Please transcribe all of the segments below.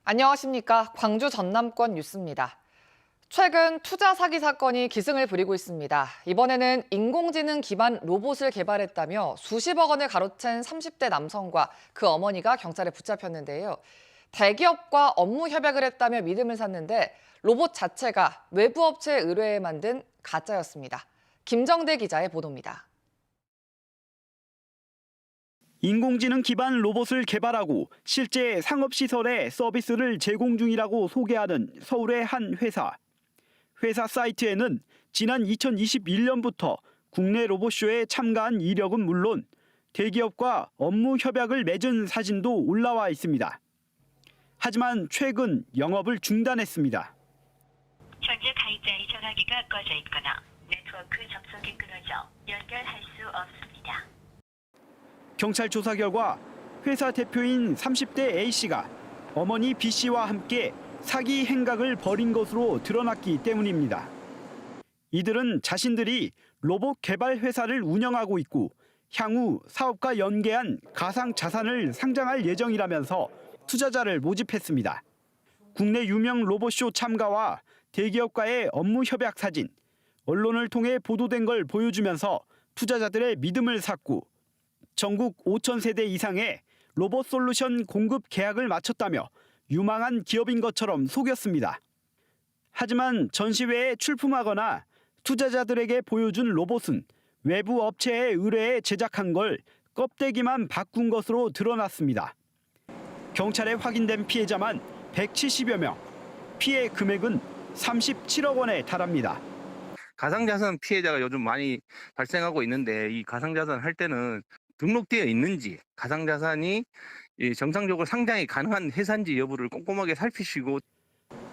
안녕하십니까. 광주 전남권 뉴스입니다. 최근 투자 사기 사건이 기승을 부리고 있습니다. 이번에는 인공지능 기반 로봇을 개발했다며 수십억 원을 가로챈 30대 남성과 그 어머니가 경찰에 붙잡혔는데요. 대기업과 업무 협약을 했다며 믿음을 샀는데 로봇 자체가 외부 업체에 의뢰해 만든 가짜였습니다. 김정대 기자의 보도입니다. 인공지능 기반 로봇을 개발하고 실제 상업시설에 서비스를 제공 중이라고 소개하는 서울의 한 회사. 회사 사이트에는 지난 2021년부터 국내 로봇쇼에 참가한 이력은 물론 대기업과 업무 협약을 맺은 사진도 올라와 있습니다. 하지만 최근 영업을 중단했습니다. 현재 가입자의 전화기가 꺼져 있거나 네트워크 접속이 끊어져 연결할 수 없습니다. 경찰 조사 결과 회사 대표인 30대 A씨가 어머니 B씨와 함께 사기 행각을 벌인 것으로 드러났기 때문입니다. 이들은 자신들이 로봇 개발 회사를 운영하고 있고 향후 사업과 연계한 가상 자산을 상장할 예정이라면서 투자자를 모집했습니다. 국내 유명 로봇쇼 참가와 대기업과의 업무 협약 사진, 언론을 통해 보도된 걸 보여주면서 투자자들의 믿음을 샀고 전국 5천 세대 이상의 로봇 솔루션 공급 계약을 마쳤다며 유망한 기업인 것처럼 속였습니다. 하지만 전시회에 출품하거나 투자자들에게 보여준 로봇은 외부 업체에 의뢰해 제작한 걸 껍데기만 바꾼 것으로 드러났습니다. 경찰에 확인된 피해자만 170여 명, 피해 금액은 37억 원에 달합니다. 가상자산 피해자가 요즘 많이 발생하고 있는데 이 가상자산 할 때는 등록되어 있는지 가상자산이 정상적으로 상장이 가능한 회사인지 여부를 꼼꼼하게 살피시고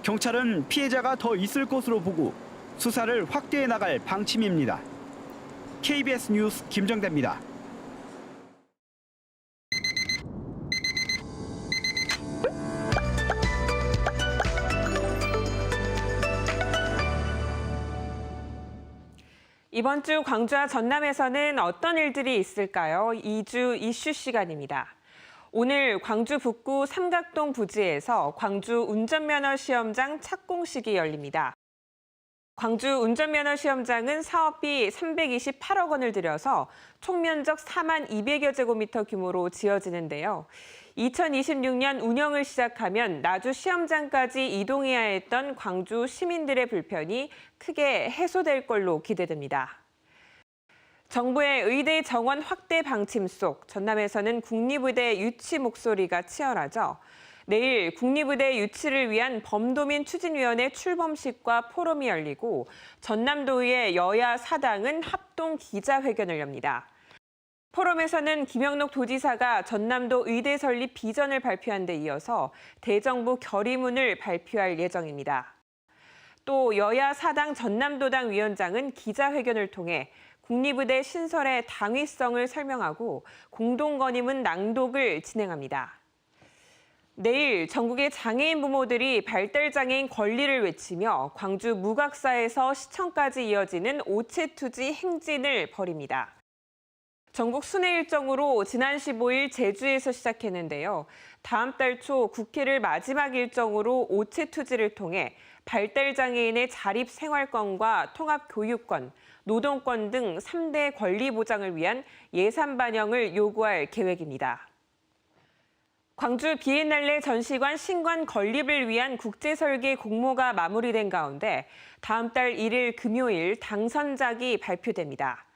경찰은 피해자가 더 있을 것으로 보고 수사를 확대해 나갈 방침입니다. KBS 뉴스 김정대입니다. 이번 주 광주와 전남에서는 어떤 일들이 있을까요? 2주 이슈 시간입니다. 오늘 광주 북구 삼각동 부지에서 광주 운전면허 시험장 착공식이 열립니다. 광주 운전면허 시험장은 사업비 328억 원을 들여서 총면적 4만 200여 제곱미터 규모로 지어지는데요. 2026년 운영을 시작하면 나주 시험장까지 이동해야 했던 광주 시민들의 불편이 크게 해소될 걸로 기대됩니다. 정부의 의대 정원 확대 방침 속 전남에서는 국립의대 유치 목소리가 치열하죠. 내일 국립의대 유치를 위한 범도민 추진위원회 출범식과 포럼이 열리고 전남도의회 여야 사당은 합동 기자회견을 엽니다. 포럼에서는 김영록 도지사가 전남도 의대 설립 비전을 발표한 데 이어서 대정부 결의문을 발표할 예정입니다. 또 여야 사당 전남도당 위원장은 기자회견을 통해 국립의대 신설의 당위성을 설명하고 공동건의문 낭독을 진행합니다. 내일 전국의 장애인 부모들이 발달장애인 권리를 외치며 광주 무각사에서 시청까지 이어지는 오체투지 행진을 벌입니다. 전국 순회 일정으로 지난 15일 제주에서 시작했는데요. 다음 달 초 국회를 마지막 일정으로 오체투지를 통해 발달장애인의 자립생활권과 통합교육권, 노동권 등 3대 권리 보장을 위한 예산 반영을 요구할 계획입니다. 광주 비엔날레 전시관 신관 건립을 위한 국제설계 공모가 마무리된 가운데 다음 달 1일 금요일 당선작이 발표됩니다.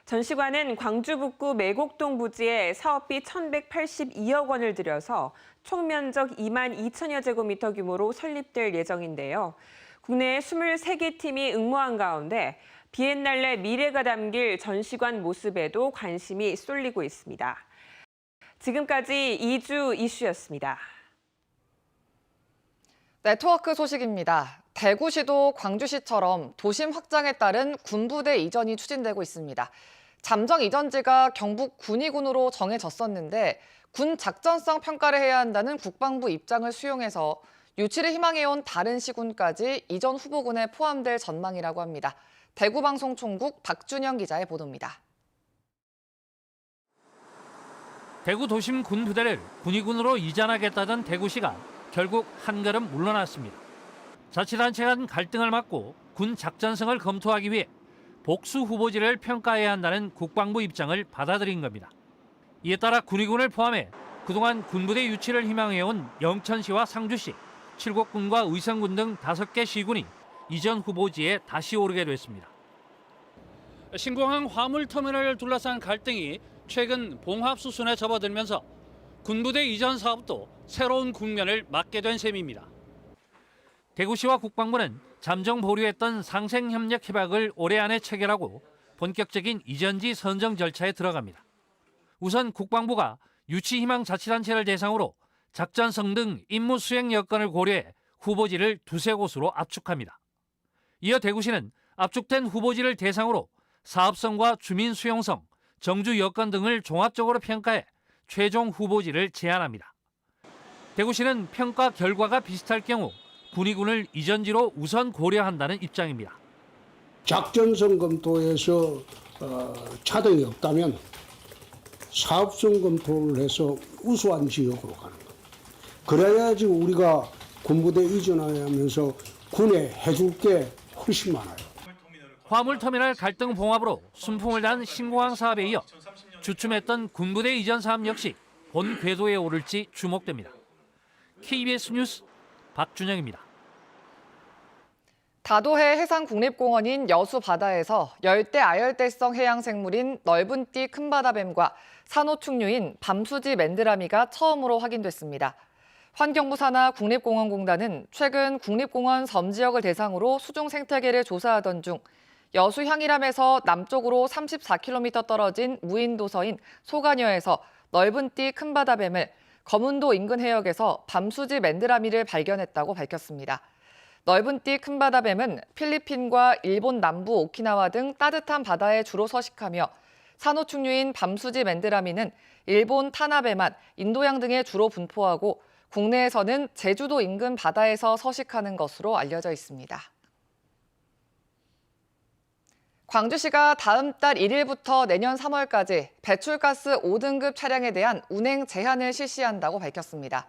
전시관은 광주 북구 매곡동 부지에 사업비 1,182억 원을 들여서 총 면적 2만 2천여 제곱미터 규모로 설립될 예정인데요. 국내 23개 팀이 응모한 가운데 비엔날레 미래가 담길 전시관 모습에도 관심이 쏠리고 있습니다. 지금까지 2주 이슈였습니다. 네트워크 소식입니다. 대구시도 광주시처럼 도심 확장에 따른 군부대 이전이 추진되고 있습니다. 잠정 이전지가 경북 군위군으로 정해졌었는데 군 작전성 평가를 해야 한다는 국방부 입장을 수용해서 유치를 희망해온 다른 시군까지 이전 후보군에 포함될 전망이라고 합니다. 대구방송총국 박준영 기자의 보도입니다. 대구 도심 군부대를 군위군으로 이전하겠다던 대구시가 결국 한 걸음 물러났습니다. 자치단체 간 갈등을 막고 군 작전성을 검토하기 위해 복수 후보지를 평가해야 한다는 국방부 입장을 받아들인 겁니다. 이에 따라 군의군을 포함해 그동안 군부대 유치를 희망해온 영천시와 상주시, 칠곡군과 의성군 등 5개 시군이 이전 후보지에 다시 오르게 됐습니다. 신공항 화물터미널을 둘러싼 갈등이 최근 봉합 수순에 접어들면서 군부대 이전 사업도 새로운 국면을 맞게 된 셈입니다. 대구시와 국방부는 잠정 보류했던 상생협력 협약을 올해 안에 체결하고 본격적인 이전지 선정 절차에 들어갑니다. 우선 국방부가 유치희망 자치단체를 대상으로 작전성 등 임무 수행 여건을 고려해 후보지를 2-3곳으로 압축합니다. 이어 대구시는 압축된 후보지를 대상으로 사업성과 주민 수용성, 정주 여건 등을 종합적으로 평가해 최종 후보지를 제안합니다. 대구시는 평가 결과가 비슷할 경우 군의군을 이전지로 우선 고려한다는 입장입니다. 작전성 검토에서 차등이 없다면 사업성 검토를 해서 우수한 지역으로 가는 것. 그래야지 우리가 군부대 이전하면서 군에 해줄 게 훨씬 많아요. 화물터미널 갈등 봉합으로 순풍을 단 신공항 사업에 이어 주춤했던 군부대 이전 사업 역시 본 궤도에 오를지 주목됩니다. KBS 뉴스 박준영입니다. 다도해 해상국립공원인 여수 바다에서 열대 아열대성 해양생물인 넓은띠 큰바다뱀과 산호충류인 밤수지 맨드라미가 처음으로 확인됐습니다. 환경부 산하 국립공원공단은 최근 국립공원 섬 지역을 대상으로 수중 생태계를 조사하던 중 여수 향일암에서 남쪽으로 34km 떨어진 무인도서인 소가녀에서 넓은띠 큰바다뱀을, 검은도 인근 해역에서 밤수지 맨드라미를 발견했다고 밝혔습니다. 넓은띠 큰바다뱀은 필리핀과 일본 남부 오키나와 등 따뜻한 바다에 주로 서식하며 산호충류인 밤수지 맨드라미는 일본 타나베만, 인도양 등에 주로 분포하고 국내에서는 제주도 인근 바다에서 서식하는 것으로 알려져 있습니다. 광주시가 다음 달 1일부터 내년 3월까지 배출가스 5등급 차량에 대한 운행 제한을 실시한다고 밝혔습니다.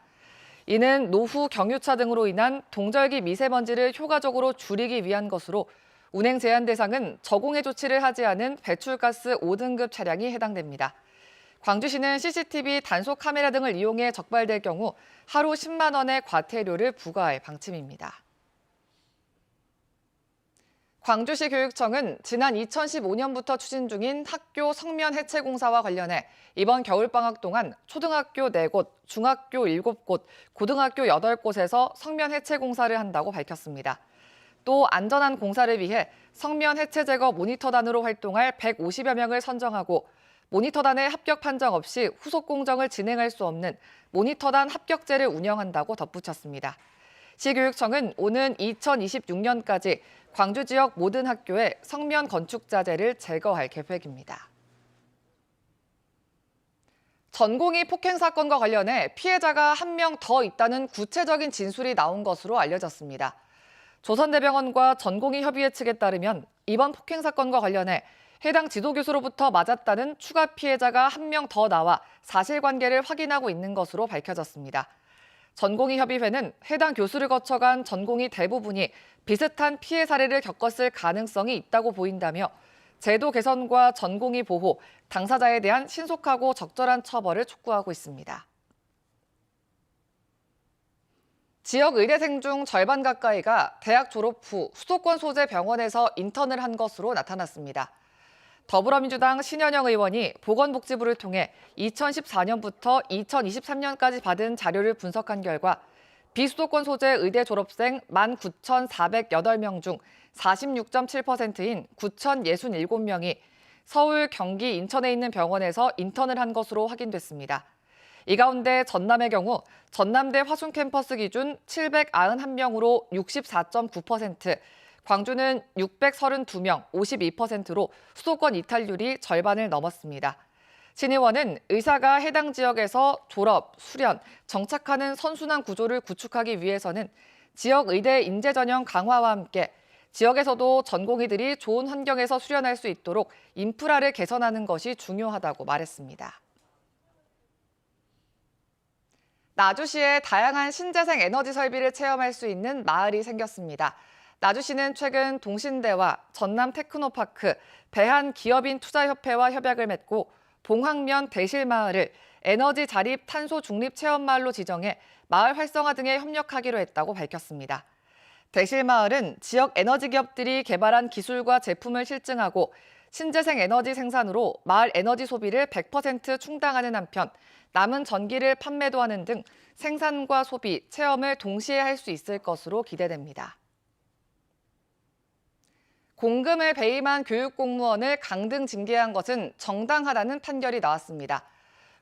이는 노후 경유차 등으로 인한 동절기 미세먼지를 효과적으로 줄이기 위한 것으로 운행 제한 대상은 저공해 조치를 하지 않은 배출가스 5등급 차량이 해당됩니다. 광주시는 CCTV 단속 카메라 등을 이용해 적발될 경우 하루 10만 원의 과태료를 부과할 방침입니다. 광주시 교육청은 지난 2015년부터 추진 중인 학교 성면 해체 공사와 관련해 이번 겨울방학 동안 초등학교 4곳, 중학교 7곳, 고등학교 8곳에서 성면 해체 공사를 한다고 밝혔습니다. 또 안전한 공사를 위해 성면 해체 제거 모니터단으로 활동할 150여 명을 선정하고 모니터단의 합격 판정 없이 후속 공정을 진행할 수 없는 모니터단 합격제를 운영한다고 덧붙였습니다. 시교육청은 오는 2026년까지 광주 지역 모든 학교에 성면 건축 자재를 제거할 계획입니다. 전공의 폭행 사건과 관련해 피해자가 한 명 더 있다는 구체적인 진술이 나온 것으로 알려졌습니다. 조선대병원과 전공의 협의회 측에 따르면 이번 폭행 사건과 관련해 해당 지도교수로부터 맞았다는 추가 피해자가 한 명 더 나와 사실관계를 확인하고 있는 것으로 밝혀졌습니다. 전공의 협의회는 해당 교수를 거쳐간 전공의 대부분이 비슷한 피해 사례를 겪었을 가능성이 있다고 보인다며 제도 개선과 전공의 보호, 당사자에 대한 신속하고 적절한 처벌을 촉구하고 있습니다. 지역 의대생 중 절반 가까이가 대학 졸업 후 수도권 소재 병원에서 인턴을 한 것으로 나타났습니다. 더불어민주당 신현영 의원이 보건복지부를 통해 2014년부터 2023년까지 받은 자료를 분석한 결과 비수도권 소재 의대 졸업생 19,408명 중 46.7%인 9,067명이 서울, 경기, 인천에 있는 병원에서 인턴을 한 것으로 확인됐습니다. 이 가운데 전남의 경우 전남대 화순 캠퍼스 기준 791명으로 64.9%, 광주는 632명, 52%로 수도권 이탈률이 절반을 넘었습니다. 신 의원은 의사가 해당 지역에서 졸업, 수련, 정착하는 선순환 구조를 구축하기 위해서는 지역 의대 인재 전형 강화와 함께 지역에서도 전공의들이 좋은 환경에서 수련할 수 있도록 인프라를 개선하는 것이 중요하다고 말했습니다. 나주시에 다양한 신재생 에너지 설비를 체험할 수 있는 마을이 생겼습니다. 나주시는 최근 동신대와 전남테크노파크, 대한기업인투자협회와 협약을 맺고 봉황면 대실마을을 에너지 자립 탄소 중립 체험마을로 지정해 마을 활성화 등에 협력하기로 했다고 밝혔습니다. 대실마을은 지역 에너지 기업들이 개발한 기술과 제품을 실증하고 신재생 에너지 생산으로 마을 에너지 소비를 100% 충당하는 한편 남은 전기를 판매도 하는 등 생산과 소비, 체험을 동시에 할 수 있을 것으로 기대됩니다. 공금을 배임한 교육공무원을 강등 징계한 것은 정당하다는 판결이 나왔습니다.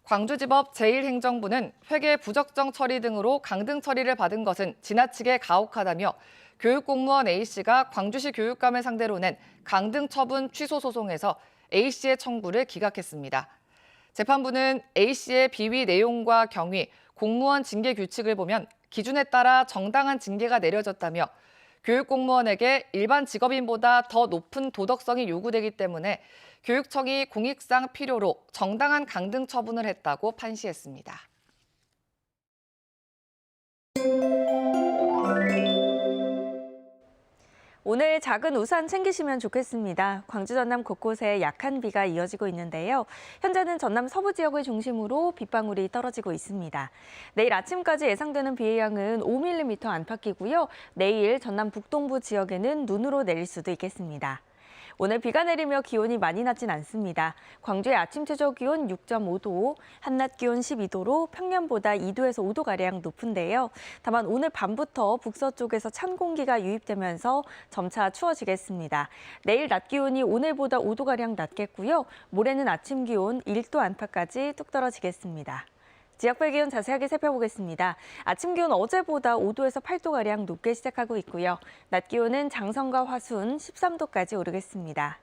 광주지법 제1행정부는 회계 부적정 처리 등으로 강등 처리를 받은 것은 지나치게 가혹하다며 교육공무원 A씨가 광주시 교육감을 상대로 낸 강등 처분 취소 소송에서 A씨의 청구를 기각했습니다. 재판부는 A씨의 비위 내용과 경위, 공무원 징계 규칙을 보면 기준에 따라 정당한 징계가 내려졌다며 교육공무원에게 일반 직업인보다 더 높은 도덕성이 요구되기 때문에 교육청이 공익상 필요로 정당한 강등 처분을 했다고 판시했습니다. 오늘 작은 우산 챙기시면 좋겠습니다. 광주 전남 곳곳에 약한 비가 이어지고 있는데요. 현재는 전남 서부 지역을 중심으로 빗방울이 떨어지고 있습니다. 내일 아침까지 예상되는 비의 양은 5mm 안팎이고요. 내일 전남 북동부 지역에는 눈으로 내릴 수도 있겠습니다. 오늘 비가 내리며 기온이 많이 낮진 않습니다. 광주의 아침 최저 기온 6.5도, 한낮 기온 12도로 평년보다 2도에서 5도가량 높은데요. 다만 오늘 밤부터 북서쪽에서 찬 공기가 유입되면서 점차 추워지겠습니다. 내일 낮 기온이 오늘보다 5도가량 낮겠고요. 모레는 아침 기온 1도 안팎까지 뚝 떨어지겠습니다. 지역별 기온 자세하게 살펴보겠습니다. 아침 기온 어제보다 5도에서 8도가량 높게 시작하고 있고요. 낮 기온은 장성과 화순 13도까지 오르겠습니다.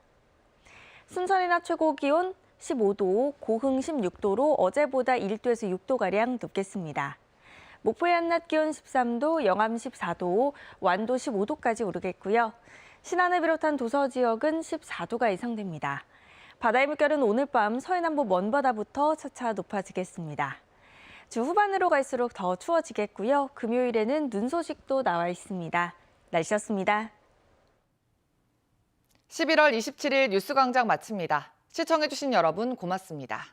순천의 낮 최고 기온 15도, 고흥 16도로 어제보다 1도에서 6도가량 높겠습니다. 목포의 한낮 기온 13도, 영암 14도, 완도 15도까지 오르겠고요. 신안을 비롯한 도서 지역은 14도가 예상됩니다. 바다의 물결은 오늘 밤 서해남부 먼바다부터 차차 높아지겠습니다. 주 후반으로 갈수록 더 추워지겠고요. 금요일에는 눈 소식도 나와 있습니다. 날씨였습니다. 11월 27일 뉴스광장 마칩니다. 시청해주신 여러분 고맙습니다.